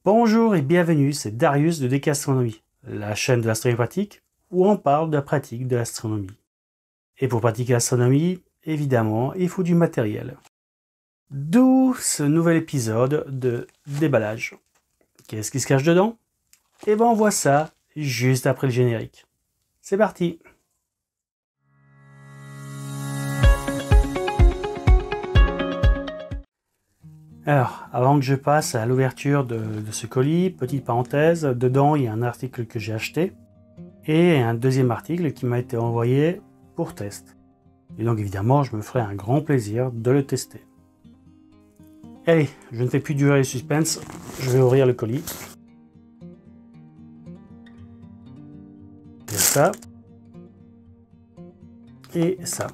Bonjour et bienvenue, c'est Darius de DK Astronomie, la chaîne de l'astronomie pratique où on parle de la pratique de l'astronomie. Et pour pratiquer l'astronomie, évidemment, il faut du matériel. D'où ce nouvel épisode de déballage. Qu'est-ce qui se cache dedans? Eh ben on voit ça juste après le générique. C'est parti! Alors, avant que je passe à l'ouverture de ce colis, petite parenthèse, dedans il y a un article que j'ai acheté et un deuxième article qui m'a été envoyé pour test. Et donc évidemment, je me ferai un grand plaisir de le tester. Allez, je ne fais plus durer le suspense, je vais ouvrir le colis. Il y a ça. Et ça.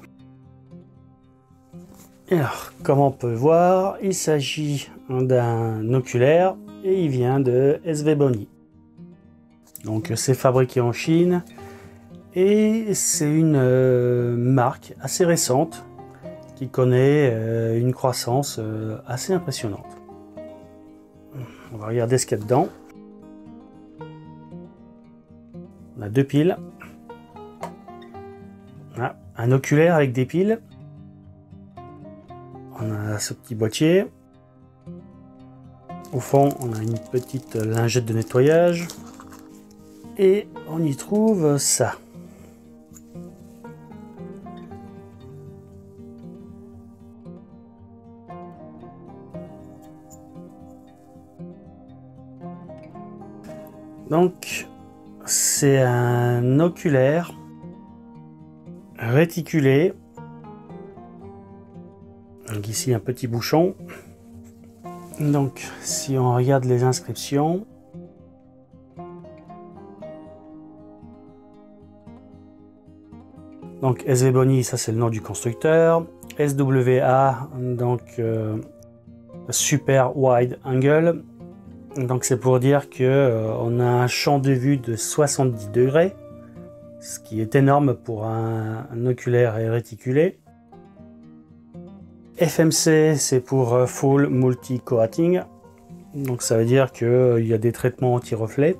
Alors, comme on peut voir, il s'agit d'un oculaire et il vient de SVBony. Donc c'est fabriqué en Chine et c'est une marque assez récente qui connaît une croissance assez impressionnante. On va regarder ce qu'il y a dedans. On a deux piles. Ah, un oculaire avec des piles. On a ce petit boîtier. Au fond, on a une petite lingette de nettoyage. Et on y trouve ça. Donc, c'est un oculaire réticulé. Donc ici un petit bouchon. Donc si on regarde les inscriptions, donc SVBony, ça c'est le nom du constructeur. SWA, donc Super Wide Angle. Donc c'est pour dire que on a un champ de vue de 70 degrés, ce qui est énorme pour un oculaire réticulé. FMC, c'est pour Full Multi Coating, donc ça veut dire qu'il y a des traitements anti-reflets.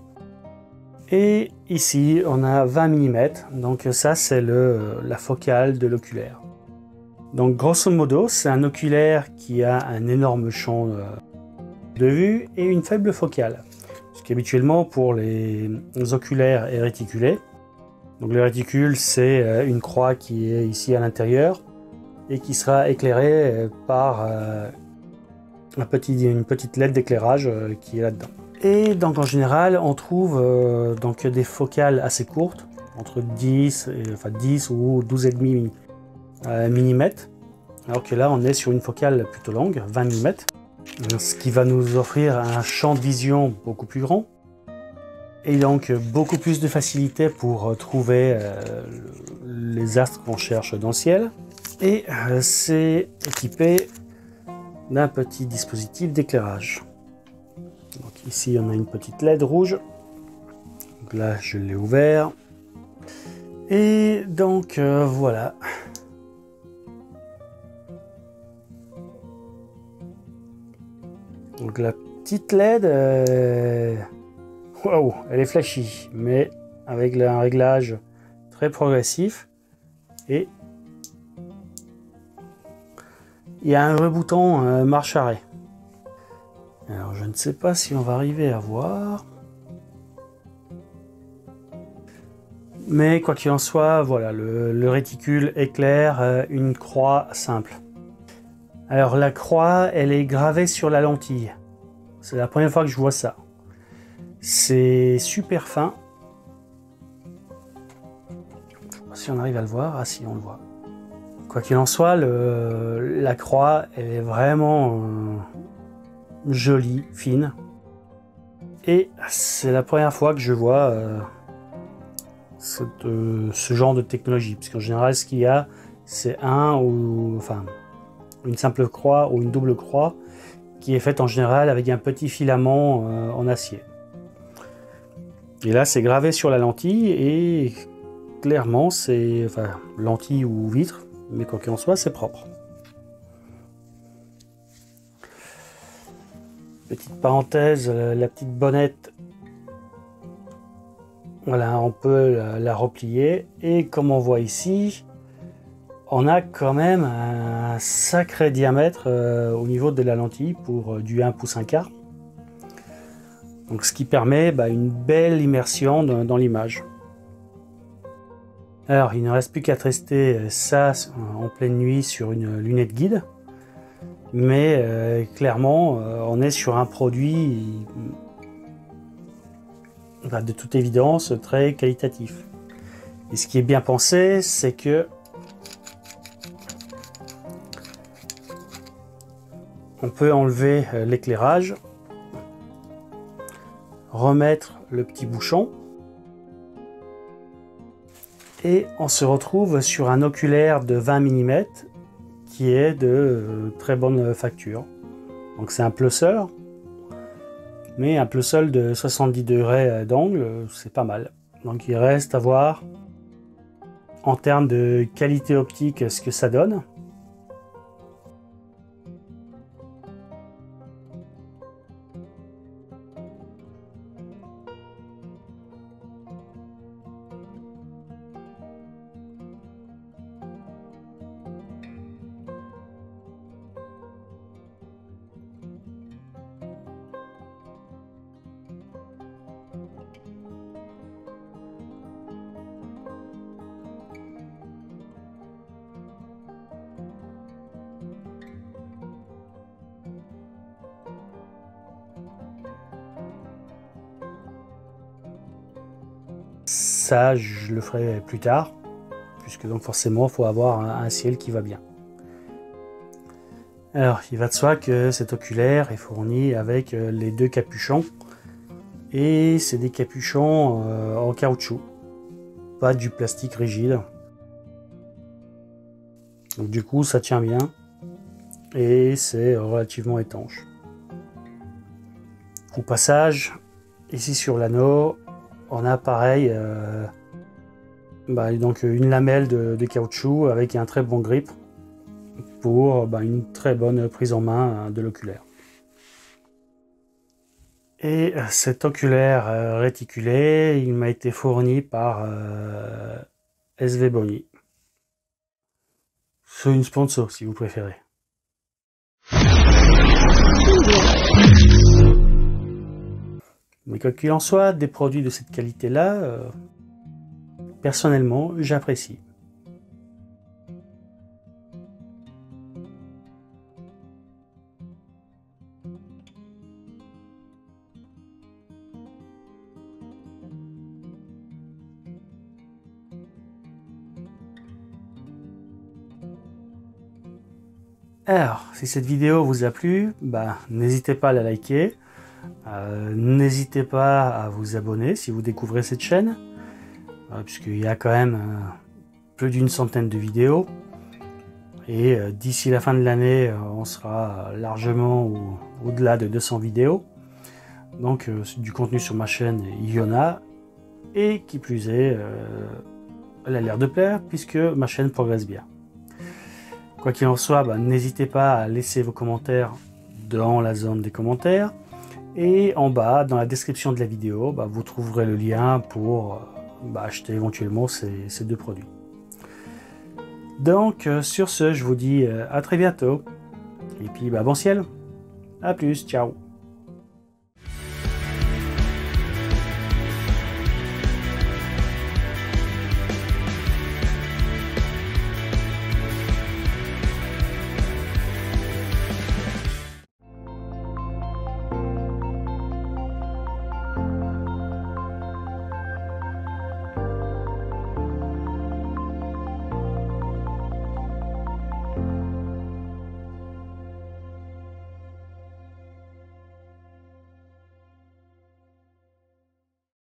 Et ici, on a 20 mm, donc ça c'est la focale de l'oculaire. Donc grosso modo, c'est un oculaire qui a un énorme champ de vue et une faible focale. Ce qui habituellement pour les oculaires est réticulé. Donc le réticule, c'est une croix qui est ici à l'intérieur et qui sera éclairé par une petite LED d'éclairage qui est là-dedans. Et donc en général, on trouve donc des focales assez courtes, entre 10 ou 12,5 mm, alors que là on est sur une focale plutôt longue, 20 mm, ce qui va nous offrir un champ de vision beaucoup plus grand, et donc beaucoup plus de facilité pour trouver les astres qu'on cherche dans le ciel. Et c'est équipé d'un petit dispositif d'éclairage. Donc ici on a une petite LED rouge. Donc là je l'ai ouvert. Et donc voilà. Donc la petite LED, waouh, elle est flashy, mais avec un réglage très progressif. Et il y a un vrai bouton marche arrêt. Alors je ne sais pas si on va arriver à voir. Mais quoi qu'il en soit, voilà, le réticule éclaire une croix simple. Alors la croix, elle est gravée sur la lentille. C'est la première fois que je vois ça. C'est super fin. Je sais pas si on arrive à le voir. Ah si, on le voit. Quoi qu'il en soit, la croix elle est vraiment jolie, fine. Et c'est la première fois que je vois ce genre de technologie. Parce qu'en général, ce qu'il y a, c'est une simple croix ou une double croix qui est faite en général avec un petit filament en acier. Et là, c'est gravé sur la lentille et clairement, c'est lentille ou vitre. Mais quoi qu'il en soit, c'est propre. Petite parenthèse, la petite bonnette, voilà, on peut la replier. Et comme on voit ici, on a quand même un sacré diamètre au niveau de la lentille pour du 1 pouce 1 quart. Donc ce qui permet une belle immersion dans l'image. Alors il ne reste plus qu'à tester ça en pleine nuit sur une lunette guide. Mais clairement on est sur un produit de toute évidence très qualitatif. Et ce qui est bien pensé, c'est que on peut enlever l'éclairage, remettre le petit bouchon et on se retrouve sur un oculaire de 20 mm qui est de très bonne facture. Donc c'est un pluseur, mais un pluseur de 70 degrés d'angle, c'est pas mal. Donc il reste à voir en termes de qualité optique ce que ça donne. Ça, je le ferai plus tard, puisque donc forcément, il faut avoir un ciel qui va bien. Alors, il va de soi que cet oculaire est fourni avec les deux capuchons, et c'est des capuchons en caoutchouc, pas du plastique rigide. Donc du coup, ça tient bien, et c'est relativement étanche. Au passage, ici sur l'anneau, on a pareil donc une lamelle de caoutchouc avec un très bon grip pour une très bonne prise en main de l'oculaire. Et cet oculaire réticulé, il m'a été fourni par SVBony. C'est une sponsor si vous préférez. Mais quoi qu'il en soit, des produits de cette qualité-là, personnellement, j'apprécie. Alors, si cette vidéo vous a plu, n'hésitez pas à la liker. N'hésitez pas à vous abonner si vous découvrez cette chaîne, puisqu'il y a quand même plus d'une centaine de vidéos. Et d'ici la fin de l'année, on sera largement au-delà de 200 vidéos. Donc du contenu sur ma chaîne, il y en a. Et qui plus est, elle a l'air de plaire, puisque ma chaîne progresse bien. Quoi qu'il en soit, n'hésitez pas à laisser vos commentaires dans la zone des commentaires. Et en bas, dans la description de la vidéo, vous trouverez le lien pour acheter éventuellement ces deux produits. Donc, sur ce, je vous dis à très bientôt. Et puis, bon ciel. À plus, ciao.